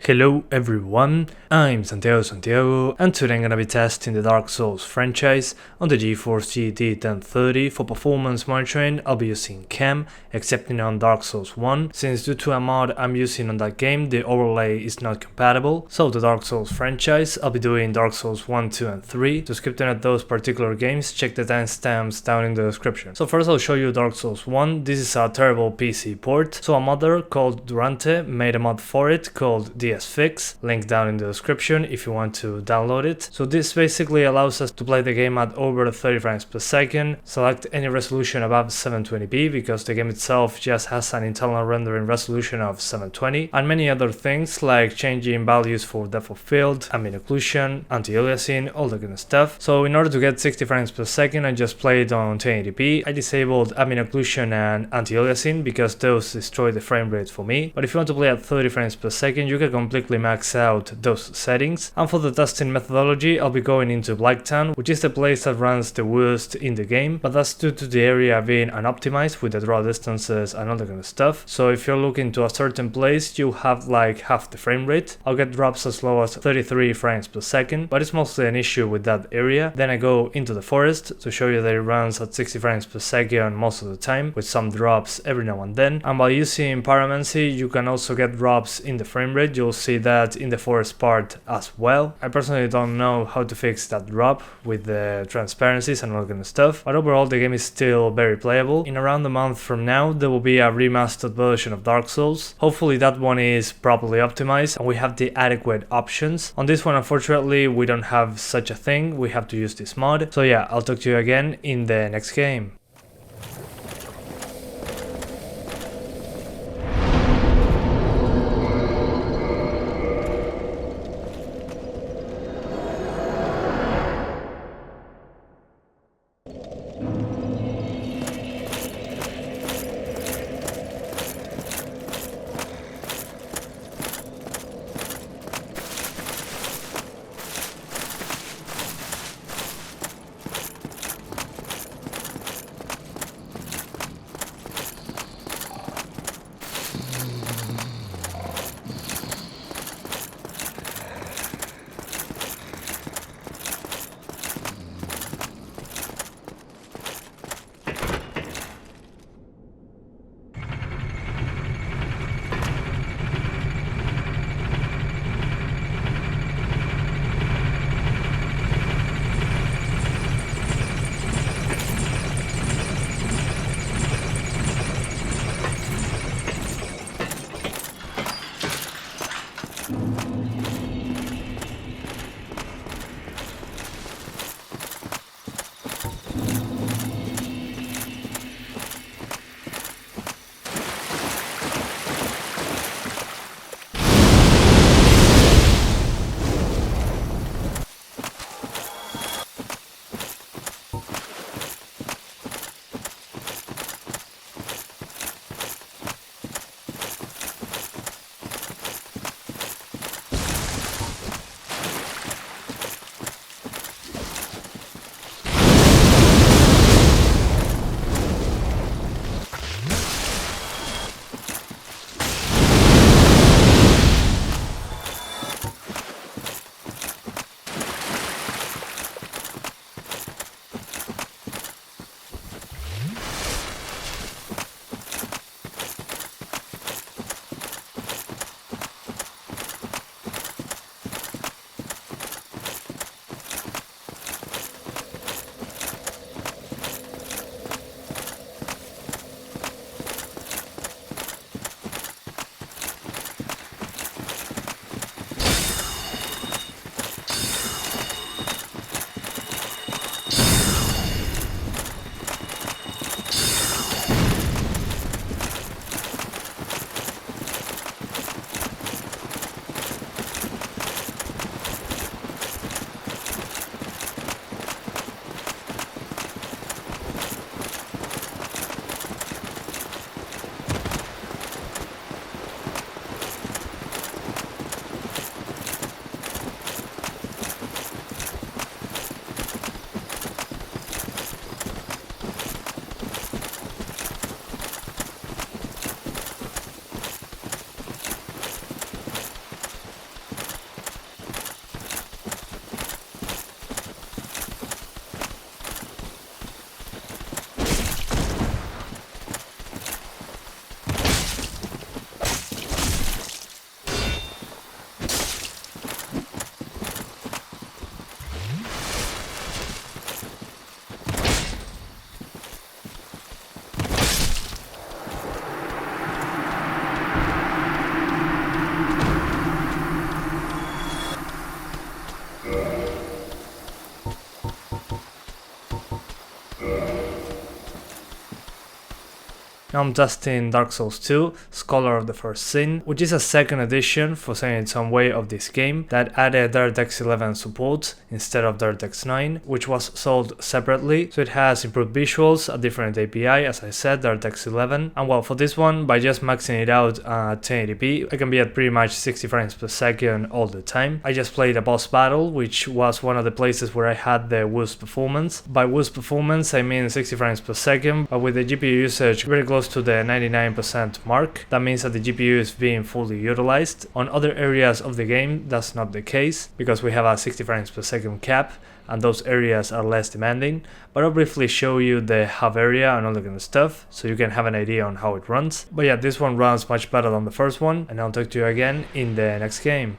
Hello everyone, I'm Santiago, and today I'm gonna be testing the Dark Souls franchise on the GeForce GT 1030. For performance monitoring, I'll be using CAM, excepting on Dark Souls 1, since due to a mod I'm using on that game, the overlay is not compatible. So the Dark Souls franchise, I'll be doing Dark Souls 1, 2 and 3. To skip at those particular games, check the timestamps down in the description. So first I'll show you Dark Souls 1. This is a terrible PC port. So a modder called Durante made a mod for it called DSFix, link down in the description if you want to download it. So this basically allows us to play the game at over 30 frames per second, select any resolution above 720p because the game itself just has an internal rendering resolution of 720, and many other things like changing values for depth of field, ambient occlusion, anti-aliasing, all that kind of stuff. So in order to get 60 frames per second, I just played on 1080p. I disabled ambient occlusion and anti-aliasing because those destroy the frame rate for me, but if you want to play at 30 frames per second, you can completely max out those settings. And for the testing methodology, I'll be going into Blacktown, which is the place that runs the worst in the game, but that's due to the area being unoptimized with the draw distances and all that kind of stuff. So if you're looking to a certain place, you have like half the frame rate. I'll get drops as low as 33 frames per second, but it's mostly an issue with that area. Then I go into the forest to show you that it runs at 60 frames per second most of the time, with some drops every now and then. And by using Pyromancy, you can also get drops in the frame rate. You'll see that in the forest part as well. I personally don't know how to fix that drop with the transparencies and all that kind of stuff, but overall the game is still very playable. In around a month from now, there will be a remastered version of Dark Souls. Hopefully that one is properly optimized and we have the adequate options. On this one, unfortunately, we don't have such a thing. We have to use this mod. So yeah, I'll talk to you again in the next game. Now I'm testing Dark Souls 2, Scholar of the First Sin, which is a second edition, for saying it some way, of this game that added DirectX 11 support instead of DirectX 9, which was sold separately. So it has improved visuals, a different API, as I said, DirectX 11, and well, for this one, by just maxing it out at 1080p, I can be at pretty much 60 frames per second all the time. I just played a boss battle, which was one of the places where I had the worst performance. By worst performance, I mean 60 frames per second, but with the GPU usage very close to the 99% mark. That means that the GPU is being fully utilized. On other areas of the game, that's not the case, because we have a 60 frames per second cap, and those areas are less demanding. But I'll briefly show you the hub area and all that kind of stuff, so you can have an idea on how it runs. But yeah, this one runs much better than the first one, and I'll talk to you again in the next game.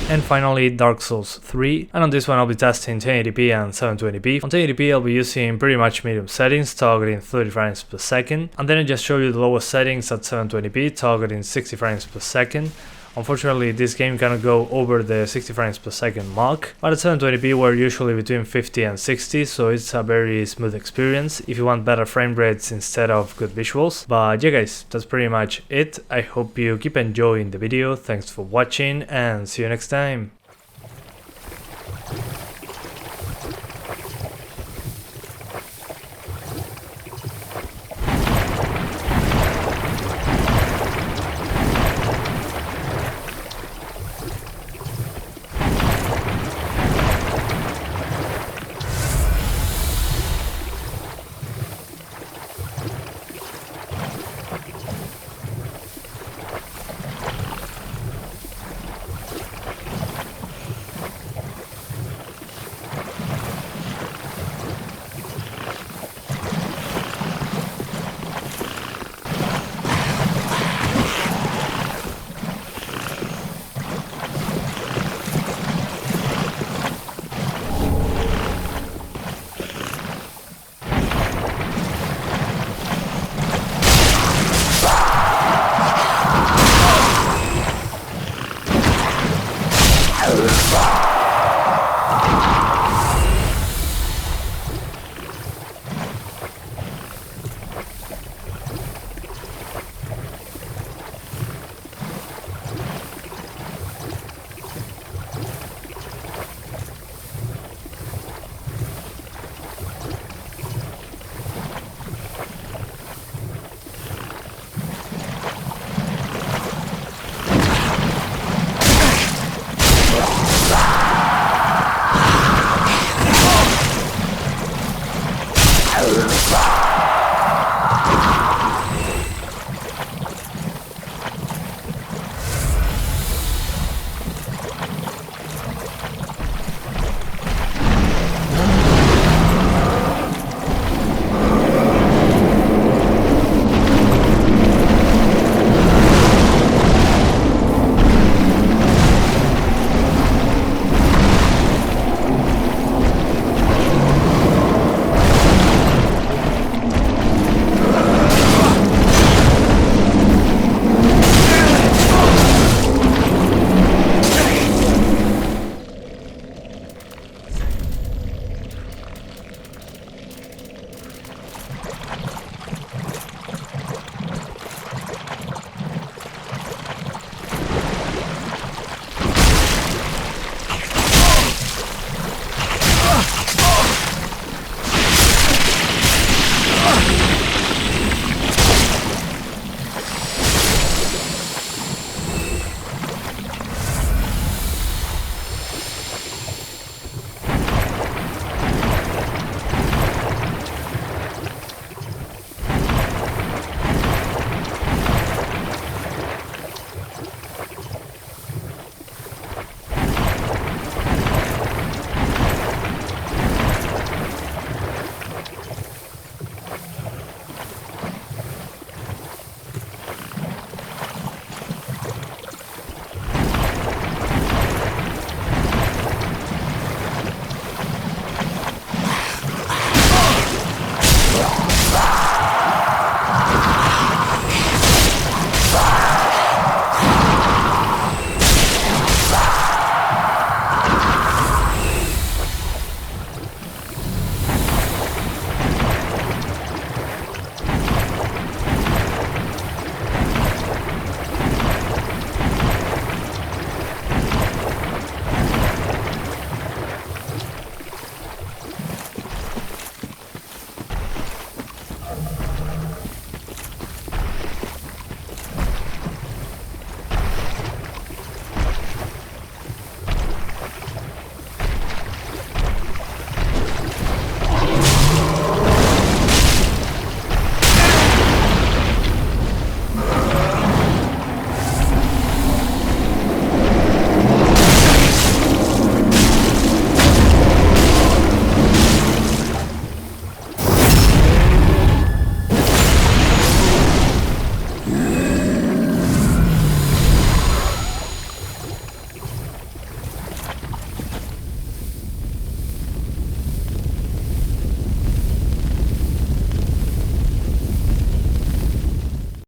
And finally Dark Souls 3, and on this one I'll be testing 1080p and 720p. On 1080p I'll be using pretty much medium settings, targeting 30 frames per second, and then I just show you the lowest settings at 720p, targeting 60 frames per second. Unfortunately, this game cannot go over the 60 frames per second mark, but at 720p we're usually between 50 and 60, so it's a very smooth experience if you want better frame rates instead of good visuals. But yeah guys, that's pretty much it. I hope you keep enjoying the video, thanks for watching and see you next time.